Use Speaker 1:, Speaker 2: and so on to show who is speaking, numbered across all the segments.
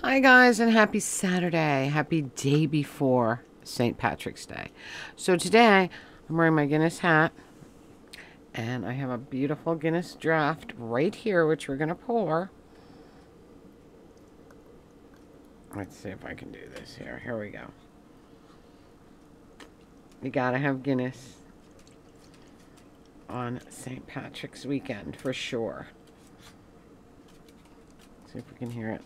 Speaker 1: Hi guys, and happy Saturday. Happy day before St. Patrick's Day. So today I'm wearing my Guinness hat and I have a beautiful Guinness draft right here which we're going to pour. Let's see if I can do this here. Here we go. You gotta have Guinness on St. Patrick's weekend for sure. See if we can hear it.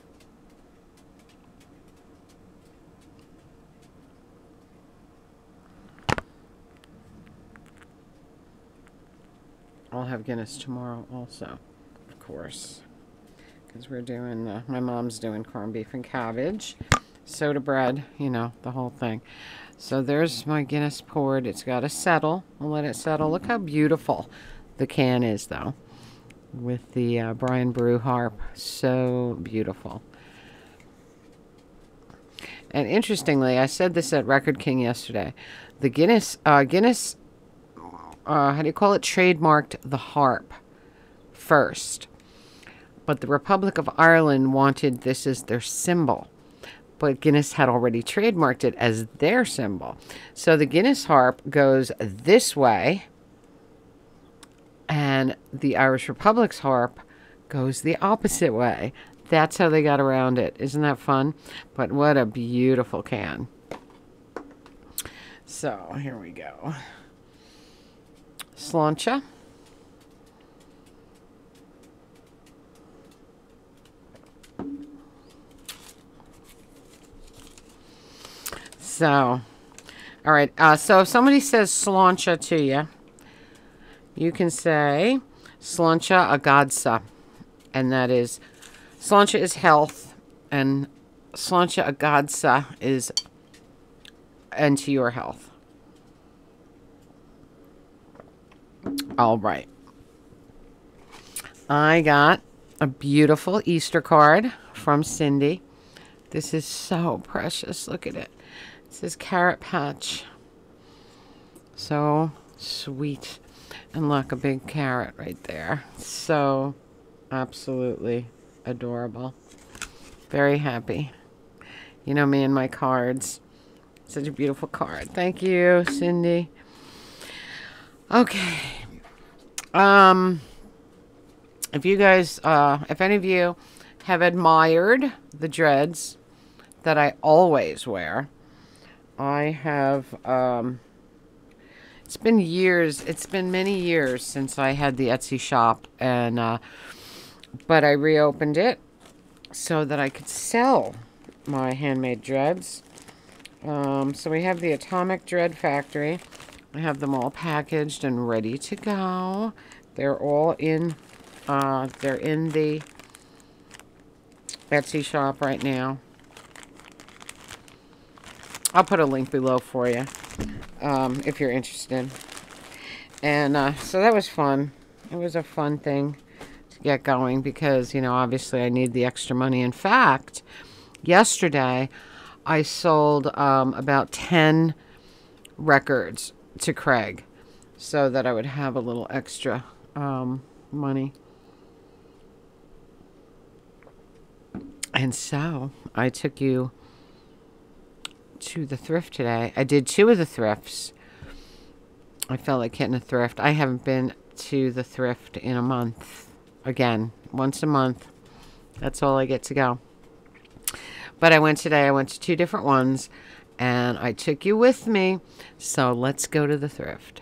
Speaker 1: I'll have Guinness tomorrow also, of course, because we're doing, my mom's doing corned beef and cabbage, soda bread, you know, the whole thing. So there's my Guinness poured. It's got to settle. I'll let it settle. Look how beautiful the can is, though, with the Brian Brew harp. So beautiful. And interestingly, I said this at Record King yesterday, the Guinness, how do you call it, trademarked the harp first. But the Republic of Ireland wanted this as their symbol. But Guinness had already trademarked it as their symbol. So the Guinness harp goes this way, and the Irish Republic's harp goes the opposite way. That's how they got around it. Isn't that fun? But what a beautiful can. So here we go. Sláinte. So, all right. So if somebody says sláinte to you, you can say sláinte agadsa, and that is sláinte is health, and sláinte agadsa is into your health. All right. I got a beautiful Easter card from Cindy. This is so precious. Look at it. It says Carrot Patch. So sweet. And look, a big carrot right there. So absolutely adorable. Very happy. You know me and my cards. Such a beautiful card. Thank you, Cindy. Okay. If you guys, if any of you have admired the dreads that I always wear, I have, it's been years, it's been many years since I had the Etsy shop, and, but I reopened it so that I could sell my handmade dreads. So we have the Atomic Dread Factory. I have them all packaged and ready to go. They're all in, they're in the Etsy shop right now. I'll put a link below for you, if you're interested. And, so that was fun. It was a fun thing to get going because, you know, obviously I need the extra money. In fact, yesterday I sold, about 10 records to Craig so that I would have a little extra money. And so I took you to the thrift today. I did 2 of the thrifts. I felt like hitting a thrift. I haven't been to the thrift in a month. Again, once a month. That's all I get to go. But I went today. I went to 2 different ones. And I took you with me, so let's go to the thrift.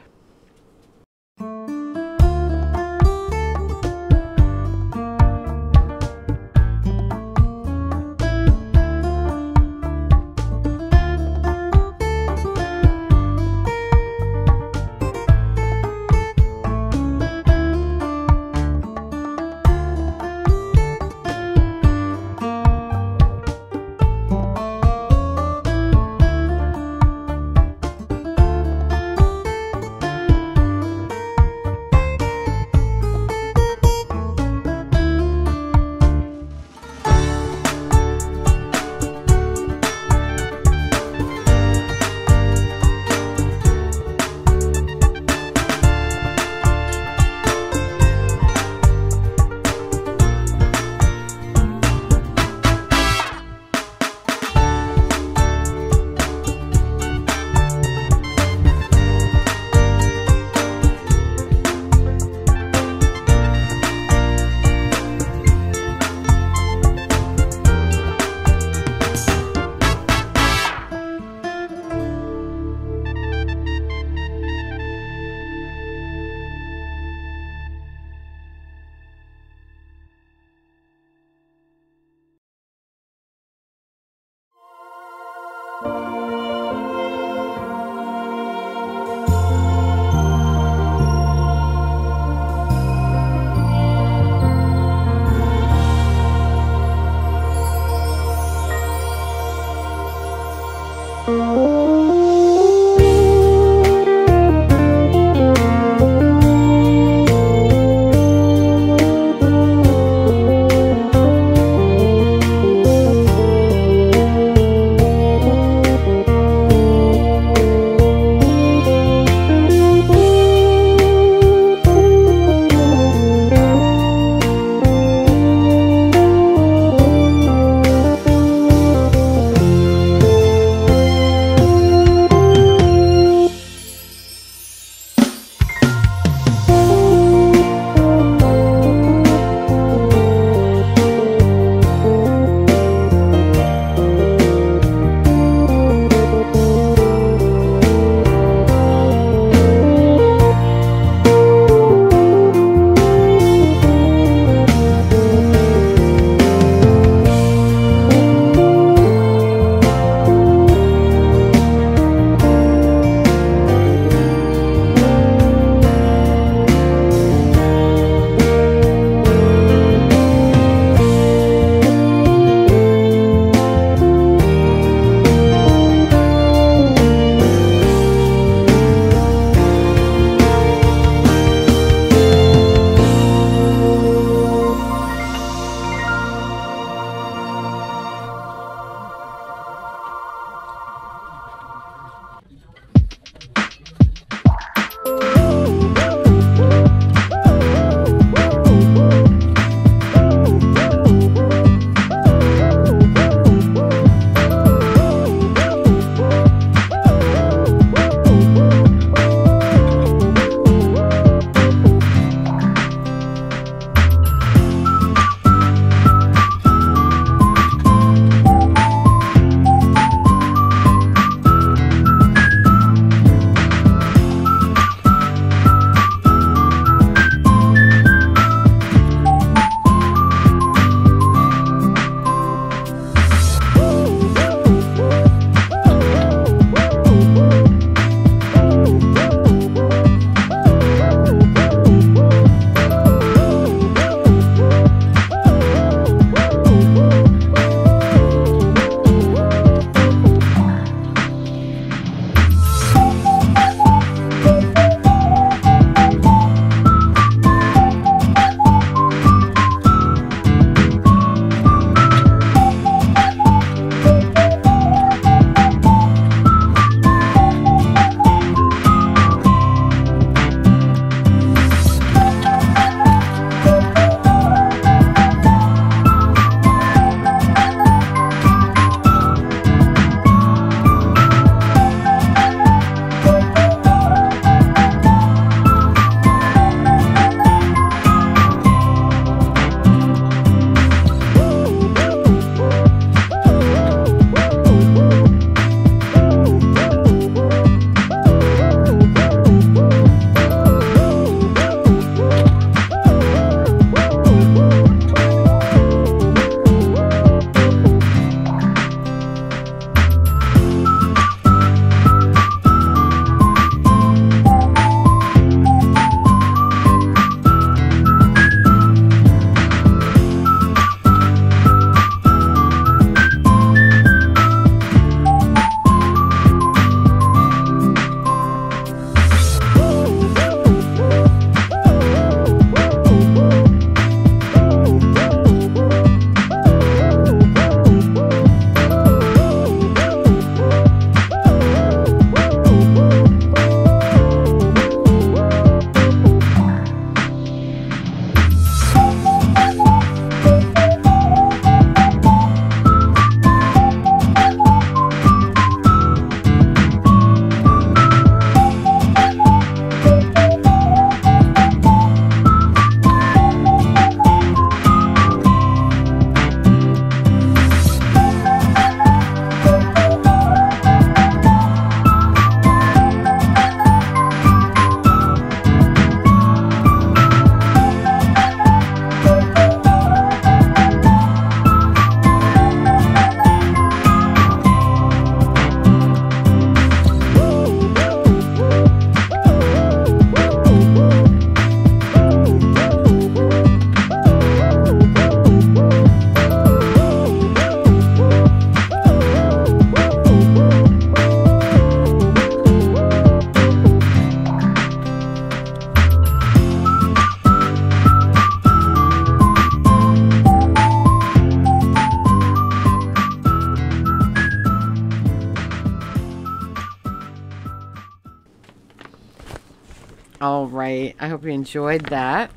Speaker 1: All right. I hope you enjoyed that.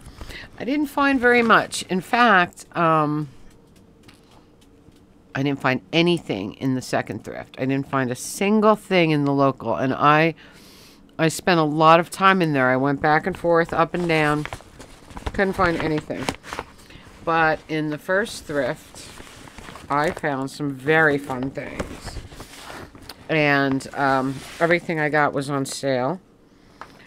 Speaker 1: I didn't find very much. In fact, I didn't find anything in the second thrift. I didn't find a single thing in the local. And I spent a lot of time in there. I went back and forth, up and down. Couldn't find anything. But in the first thrift, I found some very fun things. And everything I got was on sale.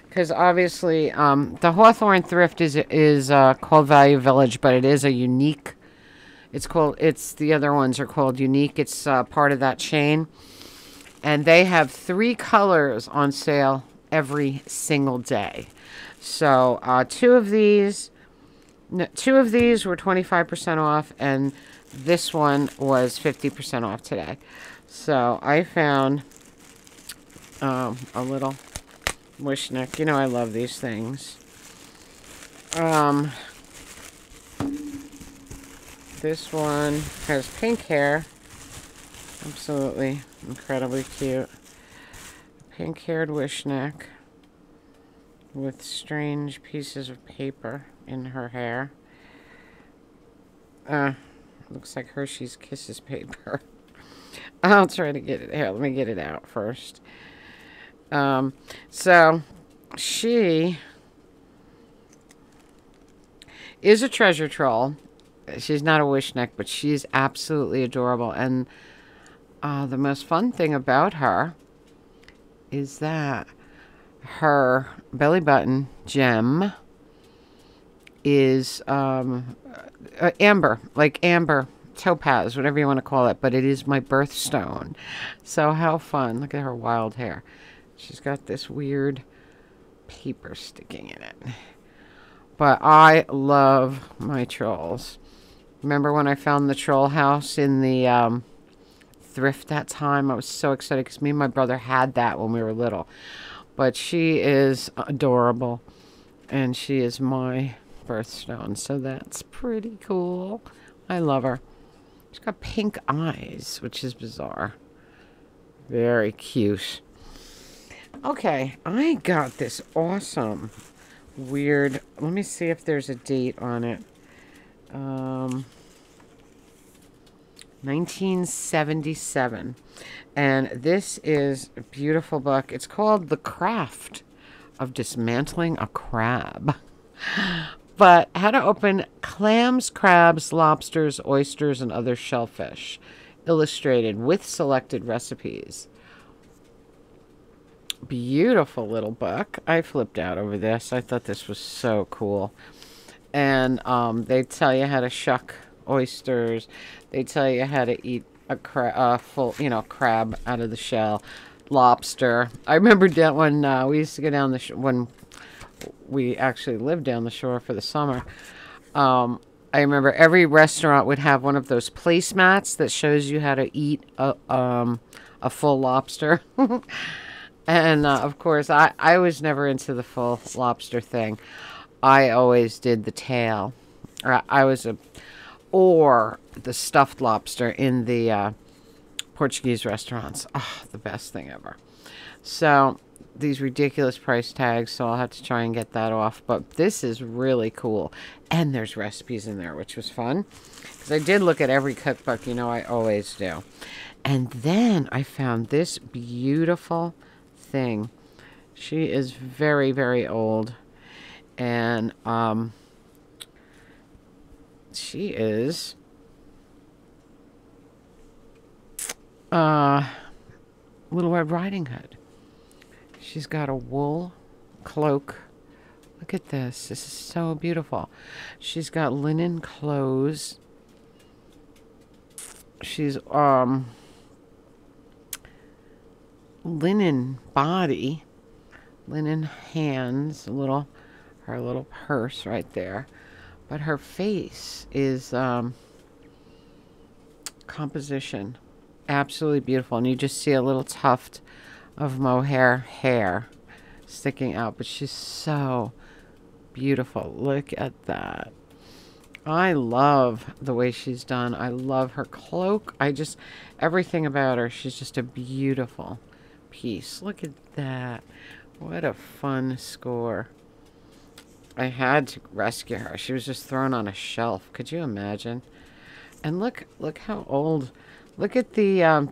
Speaker 1: Because obviously, the Hawthorne Thrift is called Value Village, but it is a unique. The other ones are called Unique. It's part of that chain. And they have 3 colors on sale every single day. So two of these were 25% off, and this one was 50% off today. So I found a little wishneck. You know I love these things. This one has pink hair. Absolutely incredibly cute. Pink-haired wishneck with strange pieces of paper in her hair. Looks like Hershey's Kisses paper. I'll try to get it. Here, let me get it out first. So she is a treasure troll. She's not a wishneck, but she's absolutely adorable. And the most fun thing about her is that her belly button gem is amber, like amber, topaz, whatever you want to call it, but it is my birthstone. So how fun. Look at her wild hair. She's got this weird paper sticking in it. But I love my trolls. Remember when I found the troll house in the thrift that time? I was so excited because me and my brother had that when we were little. But she is adorable, and she is my birthstone, so that's pretty cool. I love her. She's got pink eyes, which is bizarre. Very cute. Okay, I got this awesome, weird, let me see if there's a date on it. 1977. And this is a beautiful book. It's called The Craft of Dismantling a Crab. But how to open clams, crabs, lobsters, oysters, and other shellfish. Illustrated with selected recipes. Beautiful little book. I flipped out over this. I thought this was so cool. And they tell you how to shuck oysters. They tell you how to eat a full, crab out of the shell. Lobster. I remember that when we used to go down when we actually lived down the shore for the summer. I remember every restaurant would have one of those placemats that shows you how to eat a full lobster. And of course, I was never into the full lobster thing. I always did the tail. Or the stuffed lobster in the Portuguese restaurants. Oh, the best thing ever. So these ridiculous price tags, so I'll have to try and get that off. But this is really cool. And there's recipes in there, which was fun. Because I did look at every cookbook, I always do. And then I found this beautiful thing. She is very, very old. And she is Little Red Riding Hood. She's got a wool cloak. Look at this. This is so beautiful. She's got linen clothes. She's linen body, linen hands, her little purse right there. But her face is composition. Absolutely beautiful. And you just see a little tuft of mohair hair sticking out. But she's so beautiful. Look at that. I love the way she's done. I love her cloak. Everything about her. She's just a beautiful piece. Look at that. What a fun score. I had to rescue her. She was just thrown on a shelf. Could you imagine? And look how old. Look at the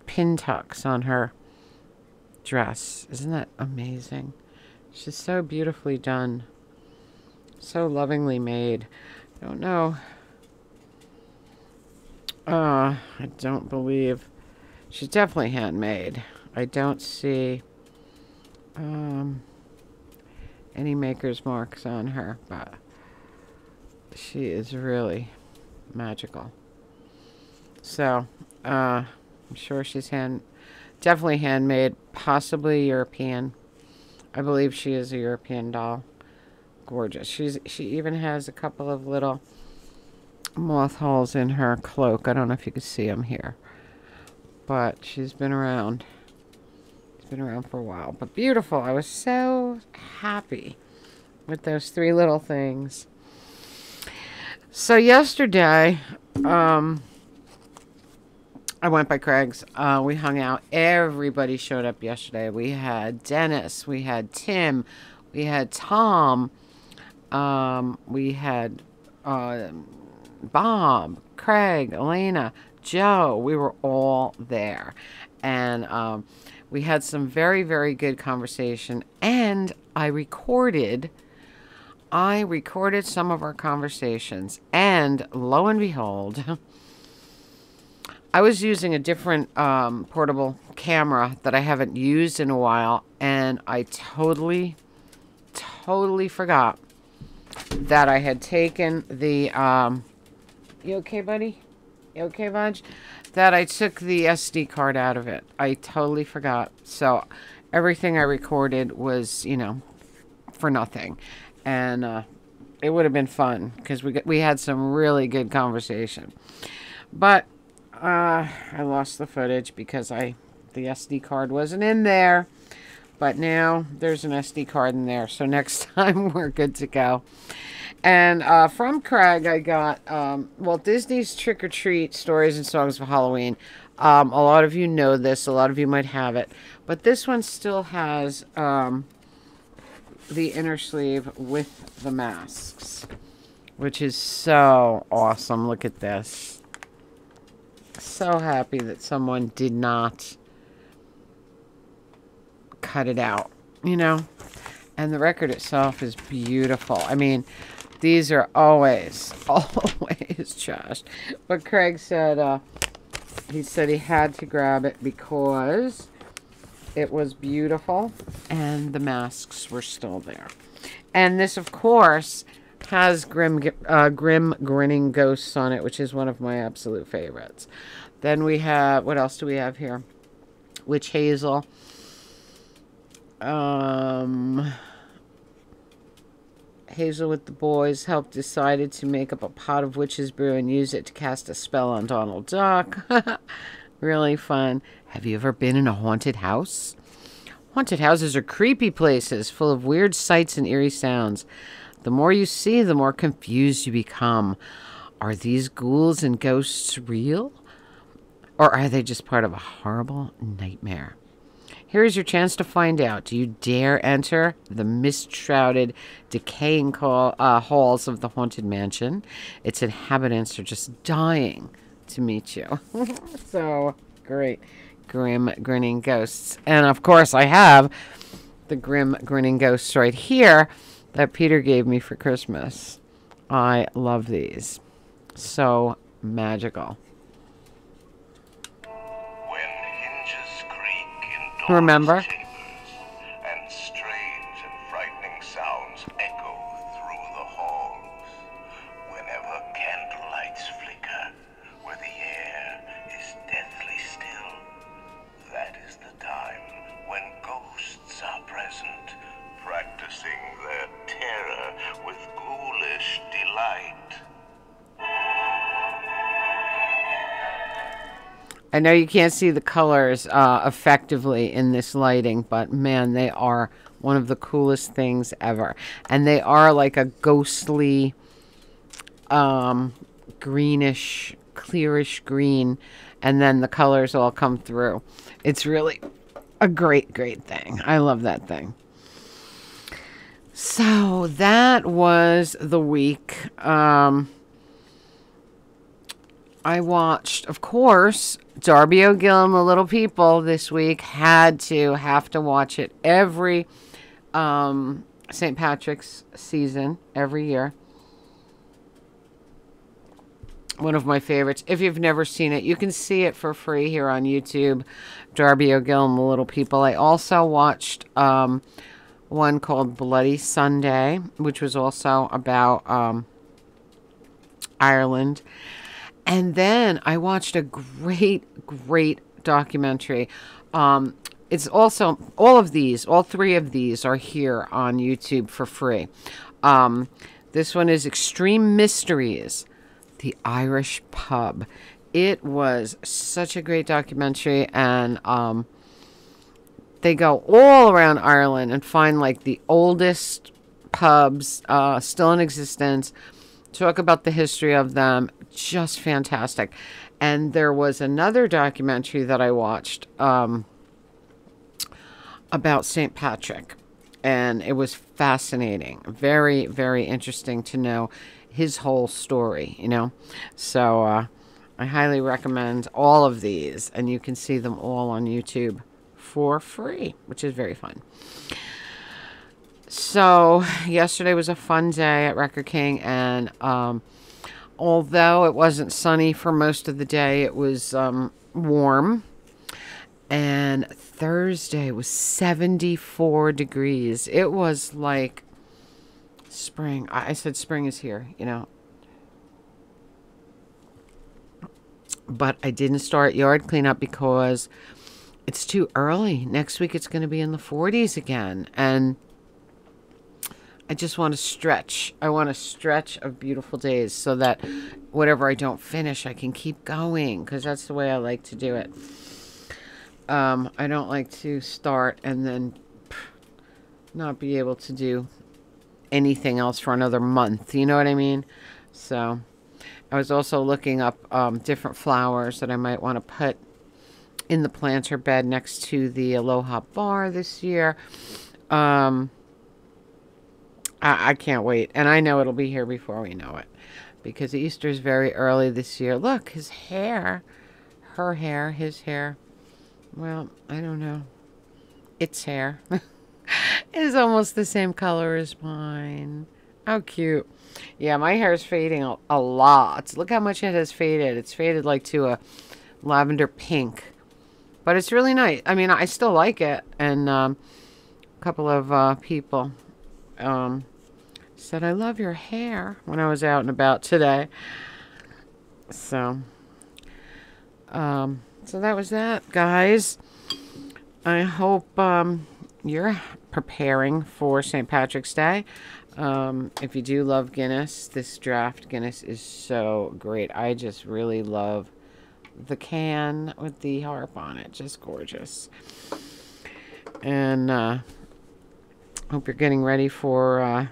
Speaker 1: pin tucks on her dress. Isn't that amazing? She's so beautifully done. So lovingly made. I don't know. I don't believe. She's definitely handmade. I don't see any maker's marks on her, but she is really magical. So, I'm sure she's definitely handmade, possibly European. I believe she is a European doll. Gorgeous. She even has a couple of little moth holes in her cloak. I don't know if you can see them here, but she's been around. She's been around for a while, but beautiful. I was so happy with those 3 little things. So yesterday, I went by Craig's. We hung out. Everybody showed up yesterday. We had Dennis. We had Tim. We had Tom. We had Bob, Craig, Elena, Joe. We were all there. And we had some very, very good conversation. And I recorded some of our conversations. And lo and behold, I was using a different portable camera that I haven't used in a while. And I totally forgot that I had taken the, you okay, buddy? You okay, Budge? That I took the SD card out of it. I totally forgot. So everything I recorded was, you know, for nothing. And it would have been fun because we had some really good conversation. But I lost the footage because the SD card wasn't in there. But now there's an SD card in there. So next time we're good to go. And from Craig, I got Walt Disney's Trick or Treat Stories and Songs for Halloween. A lot of you know this. A lot of you might have it. But this one still has the inner sleeve with the masks, which is so awesome. Look at this. So happy that someone did not cut it out, you know. And the record itself is beautiful. I mean, these are always trashed. But Craig said, he said he had to grab it because it was beautiful and the masks were still there. And this, of course, has grim grinning ghosts on it, which is one of my absolute favorites. Then we have, what else do we have here? Witch Hazel. Hazel with the boys decided to make up a pot of witch's brew and use it to cast a spell on Donald Duck. Really fun. Have you ever been in a haunted house? Haunted houses are creepy places full of weird sights and eerie sounds. The more you see, the more confused you become. Are these ghouls and ghosts real? Or are they just part of a horrible nightmare? Here's your chance to find out. Do you dare enter the mist-shrouded, decaying halls of the haunted mansion? Its inhabitants are just dying to meet you. So great. Grim grinning ghosts. And of course I have the grim grinning ghosts right here that Peter gave me for Christmas. I love these. So magical. Remember?
Speaker 2: And strange and frightening sounds echo through the halls. Whenever candlelights flicker, where the air is deathly still, that is the time when ghosts are present, practicing their terror with ghoulish delight.
Speaker 1: I know you can't see the colors effectively in this lighting, but man, they are one of the coolest things ever. And they are like a ghostly, greenish, clearish green, and then the colors all come through. It's really a great, great thing. I love that thing. So that was the week. I watched, of course, Darby O'Gill and the Little People this week. Have to watch it every St. Patrick's season, every year. One of my favorites. If you've never seen it, you can see it for free here on YouTube. Darby O'Gill and the Little People. I also watched one called Bloody Sunday, which was also about Ireland. And then I watched a great documentary. It's also, all three of these are here on YouTube for free. This one is Extreme Mysteries, the Irish Pub. It was such a great documentary, and they go all around Ireland and find like the oldest pubs still in existence, talk about the history of them. Just fantastic. And there was another documentary that I watched about St. Patrick, and it was fascinating. Very, very interesting to know his whole story, So I highly recommend all of these, and you can see them all on YouTube for free, which is very fun. So yesterday was a fun day at Record King, and although it wasn't sunny for most of the day, it was warm. And Thursday was 74 degrees. It was like spring. I said spring is here, But I didn't start yard cleanup because it's too early. Next week it's going to be in the 40s again. And I just want to stretch. I want a stretch of beautiful days so that whatever I don't finish, I can keep going, because that's the way I like to do it. I don't like to start and then not be able to do anything else for another month. You know what I mean? So I was also looking up different flowers that I might want to put in the planter bed next to the Aloha Bar this year. I can't wait. And I know it'll be here before we know it, because Easter's very early this year. Look, his hair, her hair, his hair. Well, I don't know. Its hair is almost the same color as mine. How cute. Yeah, my hair is fading a lot. Look how much it has faded. It's faded like to a lavender pink. But it's really nice. I mean, I still like it. And a couple of people said, I love your hair, when I was out and about today. So that was that, guys. I hope you're preparing for St. Patrick's Day. If you do love Guinness, this draft Guinness is so great. I just really love the can with the harp on it. Just gorgeous. And hope you're getting ready for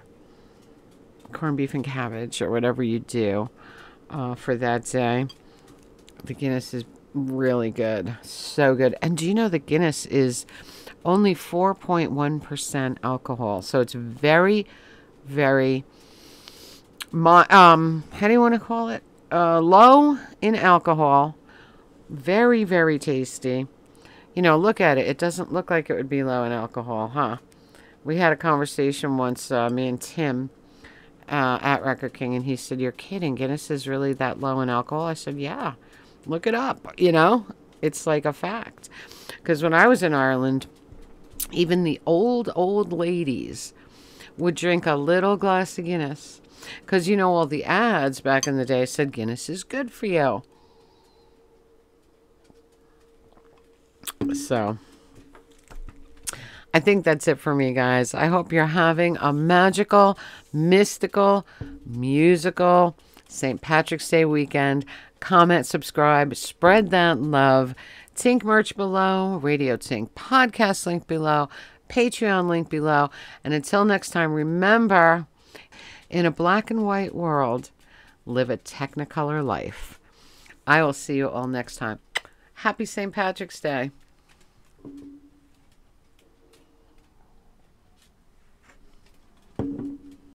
Speaker 1: corned beef and cabbage, or whatever you do for that day. The Guinness is really good. So good. And do you know that Guinness is only 4.1% alcohol? So it's very, very, how do you want to call it? Low in alcohol. Very, very tasty. Look at it. It doesn't look like it would be low in alcohol, huh? We had a conversation once, me and Tim, at Record King, and he said, you're kidding. Guinness is really that low in alcohol? I said, yeah. Look it up, It's like a fact. Because when I was in Ireland, even the old ladies would drink a little glass of Guinness. Because, all the ads back in the day said Guinness is good for you. So I think that's it for me, guys. I hope you're having a magical, mystical, musical St. Patrick's Day weekend. Comment, subscribe, spread that love. Tink merch below, Radio Tink podcast link below, Patreon link below. And until next time, remember, in a black and white world, live a Technicolor life. I will see you all next time. Happy St. Patrick's Day.